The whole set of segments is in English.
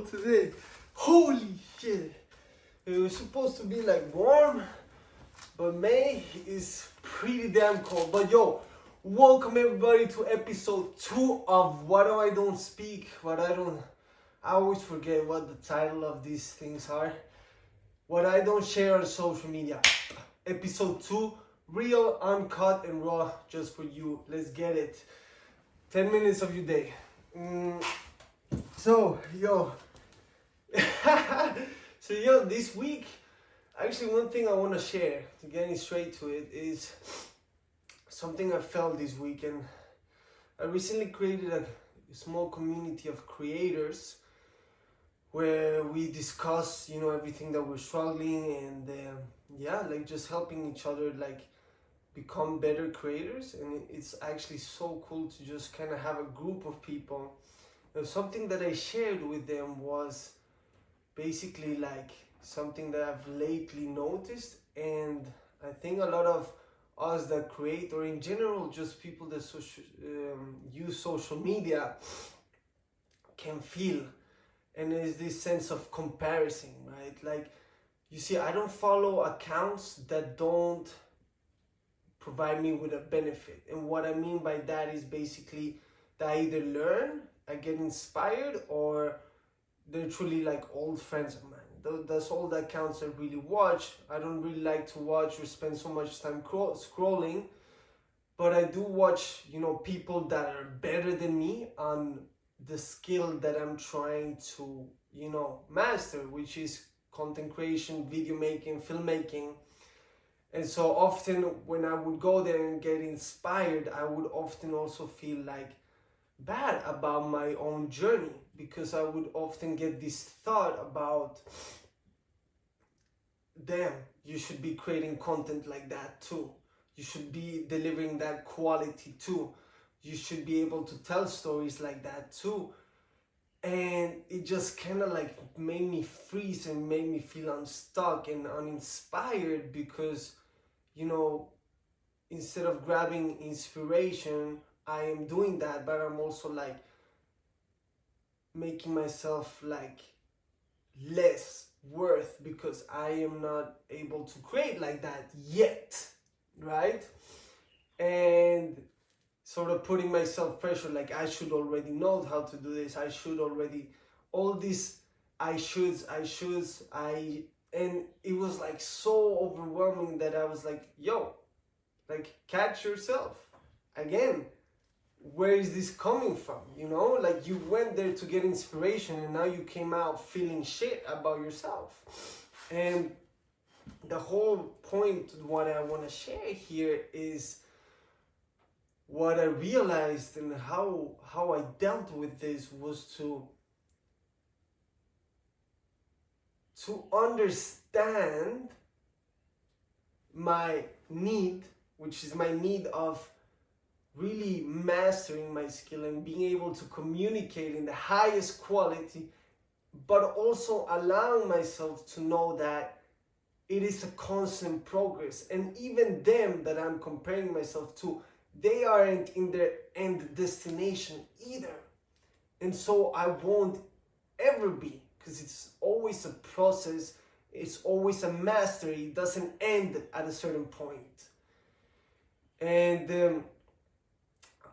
cold today. Holy shit. It was supposed to be like warm, but May is pretty damn cold. But yo, welcome everybody to episode 2 of What Do I Don't Speak, I always forget what the title of these things are. What I don't share on social media. Episode 2, real, uncut, and raw, just for you. Let's get it. 10 minutes of your day. So, this week, actually one thing I want to share, to getting straight to it, is something I felt this week. And I recently created a small community of creators where we discuss, everything that we're struggling and, just helping each other, become better creators. And it's actually so cool to just kind of have a group of people. And something that I shared with them was basically something that I've lately noticed, and I think a lot of us that create, or in general just people that use social media, can feel. And there's this sense of comparison, right? You see, I don't follow accounts that don't provide me with a benefit. And what I mean by that is basically that I either learn, I get inspired, or they're truly old friends of mine. That's all the accounts I really watch. I don't really like to watch or spend so much time scrolling, but I do watch, people that are better than me on the skill that I'm trying to, master, which is content creation, video making, filmmaking. And so often when I would go there and get inspired, I would often also feel bad about my own journey, because I would often get this thought about, damn, you should be creating content like that too. You should be delivering that quality too. You should be able to tell stories like that too. And it just kind of made me freeze and made me feel unstuck and uninspired, because, instead of grabbing inspiration, I am doing that, but I'm also making myself less worth because I am not able to create like that yet, right? And sort of putting myself pressure, I should already know how to do this, I should already, all these I shoulds, and it was so overwhelming that I was catch yourself. Again, where is this coming from? You went there to get inspiration, and now you came out feeling shit about yourself. And the whole point, what I want to share here, is what I realized and how I dealt with this was to understand my need, which is my need of really mastering my skill and being able to communicate in the highest quality, but also allowing myself to know that it is a constant progress. And even them that I'm comparing myself to, they aren't in their end destination either. And so I won't ever be, because it's always a process, it's always a mastery, it doesn't end at a certain point. And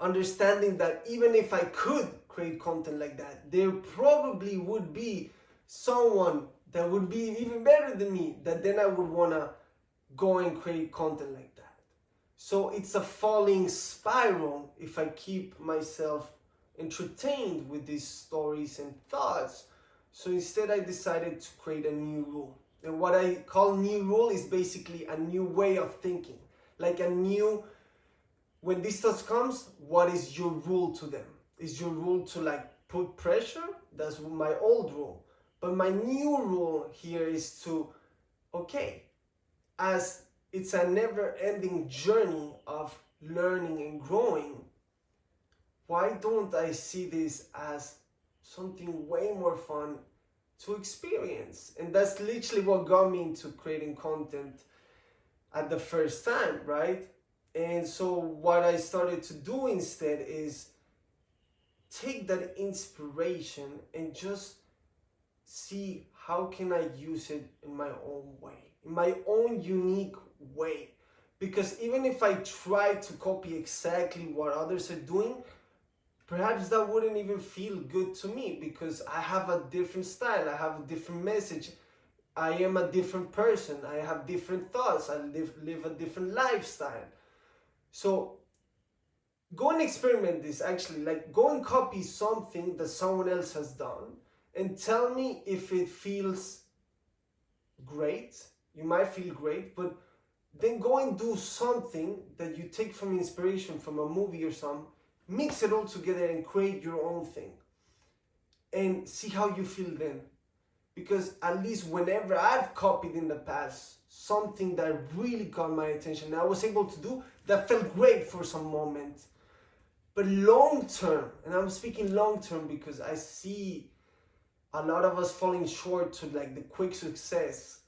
understanding that even if I could create content like that, there probably would be someone that would be even better than me, that then I would want to go and create content like that. So it's a falling spiral if I keep myself entertained with these stories and thoughts. So instead I decided to create a new rule. And what I call new rule is basically a new way of thinking. When this thought comes, what is your rule to them? Is your rule to put pressure? That's my old rule. But my new rule here is to, okay, as it's a never-ending journey of learning and growing, why don't I see this as something way more fun to experience? And that's literally what got me into creating content at the first time, right? And so what I started to do instead is take that inspiration and just see how can I use it in my own way, in my own unique way. Because even if I try to copy exactly what others are doing, perhaps that wouldn't even feel good to me, because I have a different style, I have a different message, I am a different person, I have different thoughts, I live a different lifestyle. So go and experiment this, actually. Like, go and copy something that someone else has done and tell me if it feels great. You might feel great, but then go and do something that you take from inspiration from a movie or something, mix it all together and create your own thing. And see how you feel then. Because at least whenever I've copied in the past something that really got my attention, I was able to do, that felt great for some moment. But long term, and I'm speaking long term because I see a lot of us falling short to like the quick success.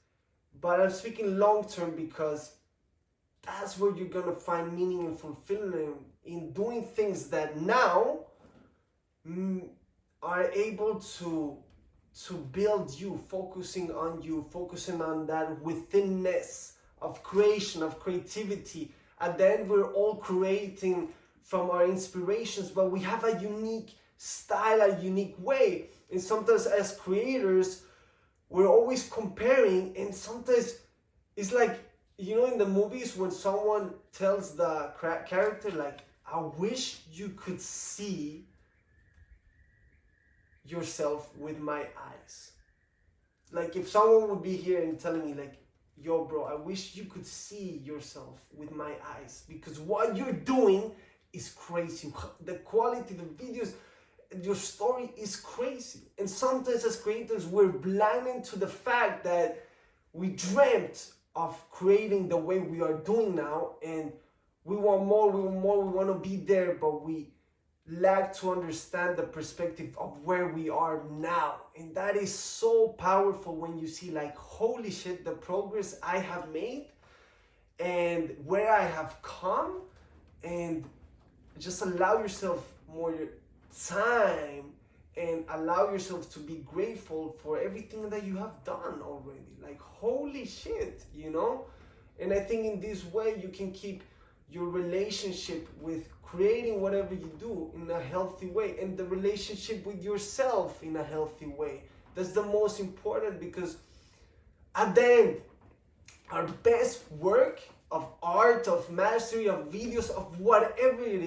But I'm speaking long term because that's where you're gonna find meaning and fulfillment in doing things that now are able to build you, focusing on that withinness of creation, of creativity. And then we're all creating from our inspirations, but we have a unique style, a unique way. And sometimes as creators, we're always comparing, and sometimes it's like, you know, in the movies when someone tells the character, like, I wish you could see yourself with my eyes. Like, if someone would be here and telling me, like, yo bro, I wish you could see yourself with my eyes, because what you're doing is crazy. The quality, the videos, your story is crazy. And sometimes as creators, we're blinded to the fact that we dreamt of creating the way we are doing now, and we want more, we want to be there, but we lack to understand the perspective of where we are now. And that is so powerful when you see, like, holy shit, the progress I have made and where I have come. And just allow yourself more time and allow yourself to be grateful for everything that you have done already. Like, holy shit, you know? And I think in this way you can keep your relationship with creating whatever you do in a healthy way, and the relationship with yourself in a healthy way. That's the most important, because at the end, our best work of art, of mastery, of videos, of whatever it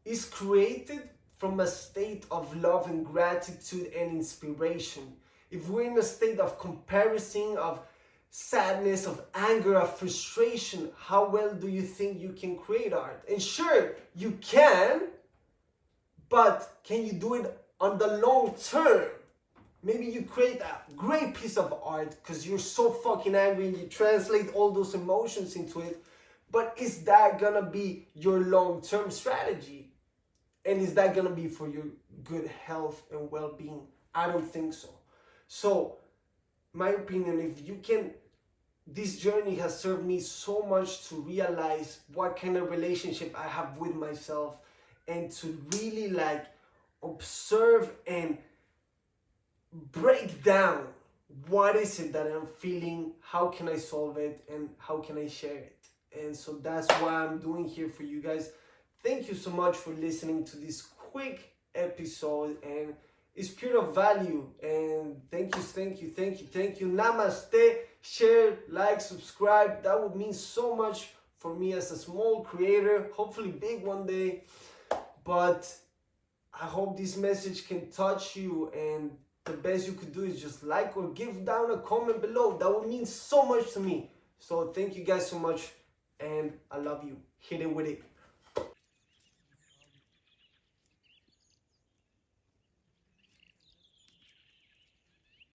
is created from a state of love and gratitude and inspiration. If we're in a state of comparison, of sadness, of anger, of frustration, how well do you think you can create art? And sure, you can, but can you do it on the long term? Maybe you create a great piece of art because you're so fucking angry and you translate all those emotions into it, but is that gonna be your long-term strategy? And is that gonna be for your good health and well-being? I don't think so. So, my opinion, if you can, this journey has served me so much to realize what kind of relationship I have with myself, and to really like observe and break down what is it that I'm feeling, how can I solve it, and how can I share it. And so that's what I'm doing here for you guys. Thank you so much for listening to this quick episode, and it's pure of value. And thank you. Namaste. Share, like, subscribe. That would mean so much for me as a small creator, hopefully big one day. But I hope this message can touch you, and the best you could do is just like or give down a comment below. That would mean so much to me. So thank you guys so much, and I love you. Hit it with it.